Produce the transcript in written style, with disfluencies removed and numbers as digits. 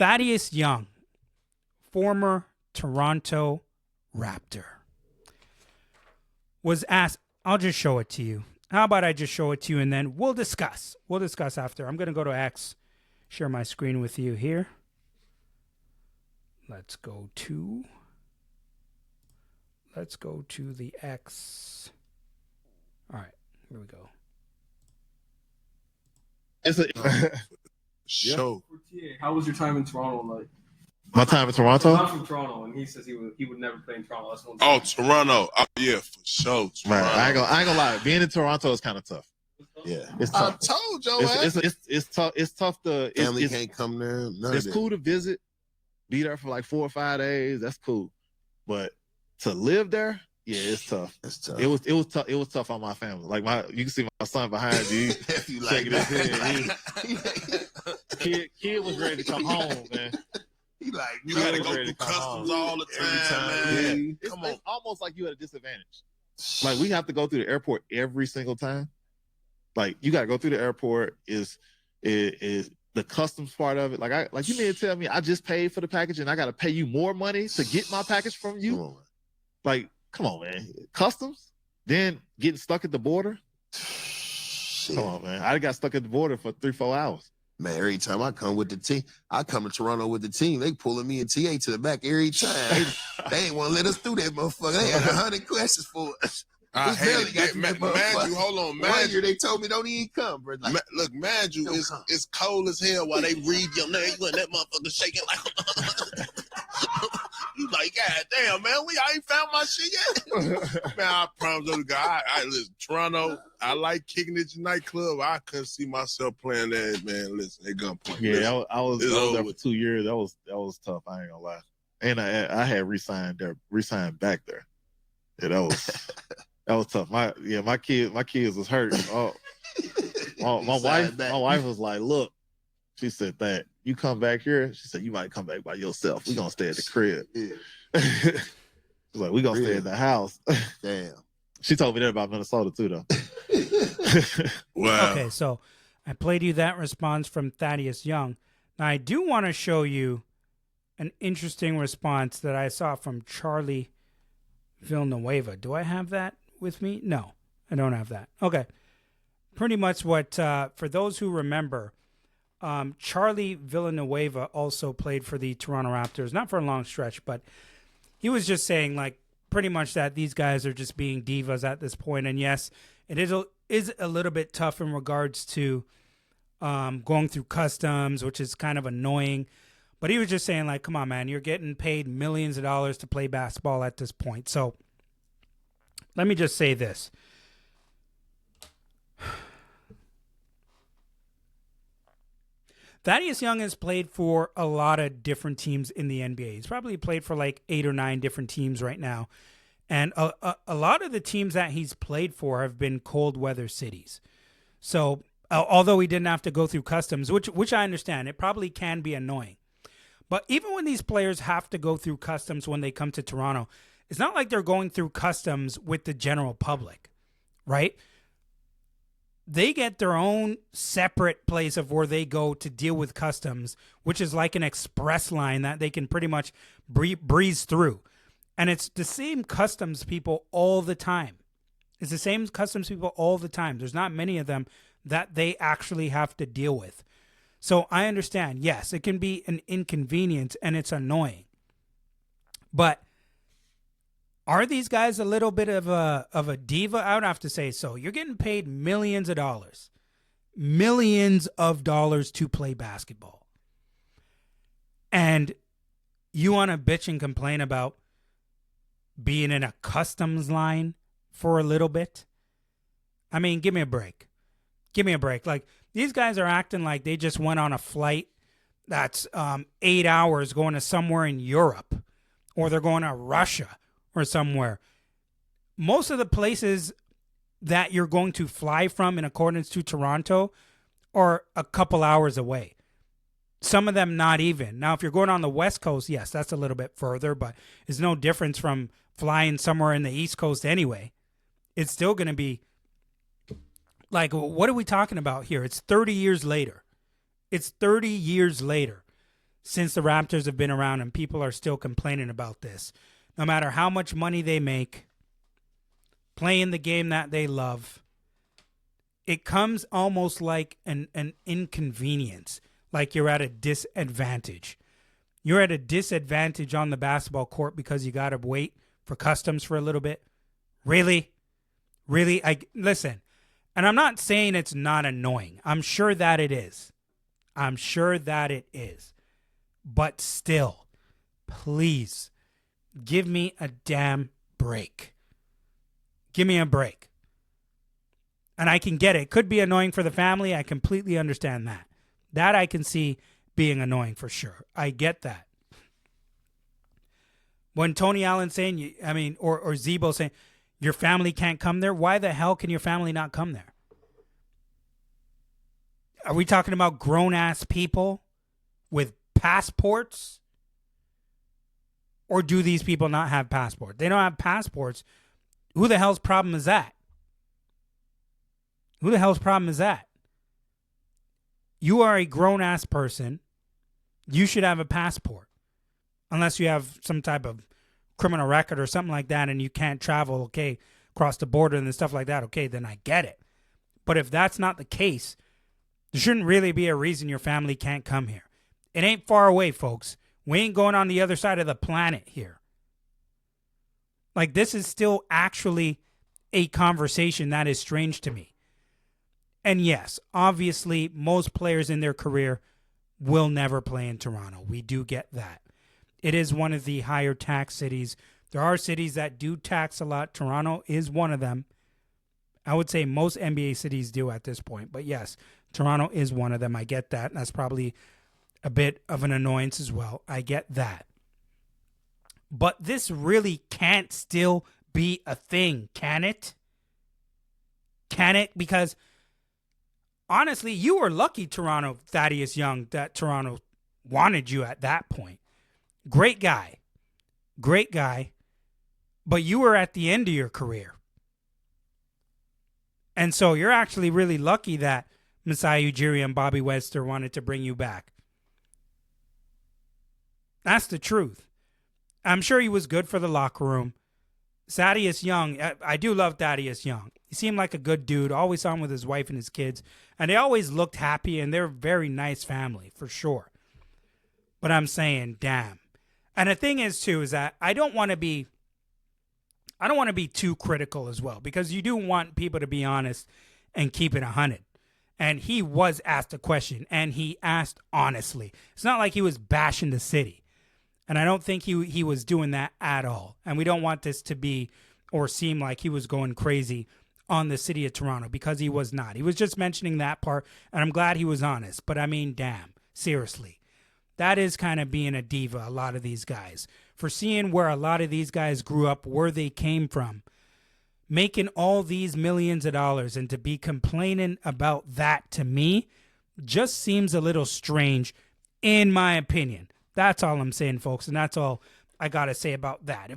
Thaddeus Young, former Toronto Raptor, was asked, I'll just show it to you. How about I just show it to you and then we'll discuss. We'll discuss after. I'm going to go to X, share my screen with you here. Let's go to the X. All right, here we go. It's a show. How was your time in Toronto like? My time in Toronto? I'm from Toronto, and he says he would never play in Toronto. That's Oh, Toronto. Oh, yeah, for sure. Right. I ain't gonna lie. Being in Toronto is kind of tough. Yeah, it's tough. I told y'all, it's tough. It's tough to. Family can't come there. It's cool to visit, be there for like 4 or 5 days. That's cool, but to live there, yeah, it's tough. It's tough. It was tough. It was tough on my family. Like you can see my son behind you. If you shaking like his head. Kid was ready to come home, man. He like, you gotta go through customs all the time, man. Yeah. It's almost like you at a disadvantage. Like we have to go through the airport every single time. Like you gotta go through the airport. Is the customs part of it? Like you mean to tell me I just paid for the package and I gotta pay you more money to get my package from you? Come on. Like, come on, man. Customs, then getting stuck at the border. Shit. Come on, man. I got stuck at the border for 3-4 hours. Man, every time I come with the team, I come to Toronto with the team. They pulling me and TA to the back every time. They ain't want to let us through that motherfucker. They had 100 questions for us. I hate it. Man, you, hold on, man. 1 year they told me don't even come, bro. Like, look, man, you, it's cold as hell while they read your name. You and that motherfucker shaking like. You like, God damn, man, I ain't found my shit yet. Man, I promise you, God, I listen, Toronto, I like kicking at your nightclub. I couldn't see myself playing that, man. Listen, they gunpoint. Yeah, I was there for 2 years. That was tough. I ain't gonna lie. And I had resigned back there. Yeah, that was tough. My kids was hurt. Oh, my wife was like, look, she said that you come back here. She said you might come back by yourself. We gonna stay at the crib. Yeah. She's like, we gonna stay in the house. Damn. She told me that about Minnesota too, though. Wow. Okay, so I played you that response from Thaddeus Young. Now I do want to show you an interesting response that I saw from Charlie Villanueva. Do I have that with me? No, I don't have that. Okay. Pretty much what, for those who remember, Charlie Villanueva also played for the Toronto Raptors, not for a long stretch, but he was just saying, like, pretty much that these guys are just being divas at this point. And yes, it is a little bit tough in regards to going through customs, which is kind of annoying. But he was just saying, like, come on, man, you're getting paid millions of dollars to play basketball at this point. So let me just say this. Thaddeus Young has played for a lot of different teams in the NBA. He's probably played for like 8 or 9 different teams right now. And a lot of the teams that he's played for have been cold weather cities. So although he didn't have to go through customs, which I understand, it probably can be annoying. But even when these players have to go through customs when they come to Toronto, it's not like they're going through customs with the general public, right? They get their own separate place of where they go to deal with customs, which is like an express line that they can pretty much breeze through. And it's the same customs people all the time. It's the same customs people all the time. There's not many of them that they actually have to deal with. So I understand, yes, it can be an inconvenience and it's annoying. But are these guys a little bit of a diva? I would have to say so. You're getting paid millions of dollars to play basketball. And you want to bitch and complain about being in a customs line for a little bit? I mean, give me a break. Give me a break. Like, these guys are acting like they just went on a flight that's 8 hours going to somewhere in Europe, or they're going to Russia or somewhere. Most of the places that you're going to fly from in accordance to Toronto are a couple hours away. Some of them not even. Now, if you're going on the West Coast, yes, that's a little bit further, but it's no difference from flying somewhere in the East Coast anyway. It's still going to be, like, what are we talking about here? It's 30 years later. It's 30 years later. since the Raptors have been around, and people are still complaining about this. No matter how much money they make, playing the game that they love, it comes almost like an inconvenience, like you're at a disadvantage. You're at a disadvantage on the basketball court because you got to wait for customs for a little bit. Really? Listen, and I'm not saying it's not annoying. I'm sure that it is. But still, please, give me a damn break. Give me a break. And I can get it. It could be annoying for the family. I completely understand that. That I can see being annoying for sure. I get that. When Tony Allen's saying, or Zebo saying, your family can't come there, why the hell can your family not come there? Are we talking about grown-ass people with passports? Or do these people not have passports? They don't have passports. Who the hell's problem is that? Who the hell's problem is that? You are a grown-ass person. You should have a passport. Unless you have some type of criminal record or something like that and you can't travel, okay, across the border and stuff like that, okay, then I get it. But if that's not the case, there shouldn't really be a reason your family can't come here. It ain't far away, folks. We ain't going on the other side of the planet here. Like, this is still actually a conversation that is strange to me. And yes, obviously, most players in their career will never play in Toronto. We do get that. It is one of the higher tax cities. There are cities that do tax a lot. Toronto is one of them. I would say most NBA cities do at this point. But yes, Toronto is one of them. I get that. That's probably a bit of an annoyance as well. I get that. But this really can't still be a thing, can it? Can it? Because honestly, you were lucky, Toronto, Thaddeus Young, that Toronto wanted you at that point. Great guy. But you were at the end of your career. And so you're actually really lucky that Masai Ujiri and Bobby Webster wanted to bring you back. That's the truth. I'm sure he was good for the locker room. Thaddeus Young, I do love Thaddeus Young. He seemed like a good dude. Always saw him with his wife and his kids. And they always looked happy, and they're a very nice family, for sure. But I'm saying, damn. And the thing is, too, is that I don't want to be too critical as well, because you do want people to be honest and keep it 100. And he was asked a question, and he asked honestly. It's not like he was bashing the city. And I don't think he was doing that at all. And we don't want this to be or seem like he was going crazy on the city of Toronto, because he was not. He was just mentioning that part, and I'm glad he was honest. But I mean, damn, seriously. That is kind of being a diva, a lot of these guys. For seeing where a lot of these guys grew up, where they came from, making all these millions of dollars, and to be complaining about that, to me, just seems a little strange, in my opinion. That's all I'm saying, folks, and that's all I got to say about that.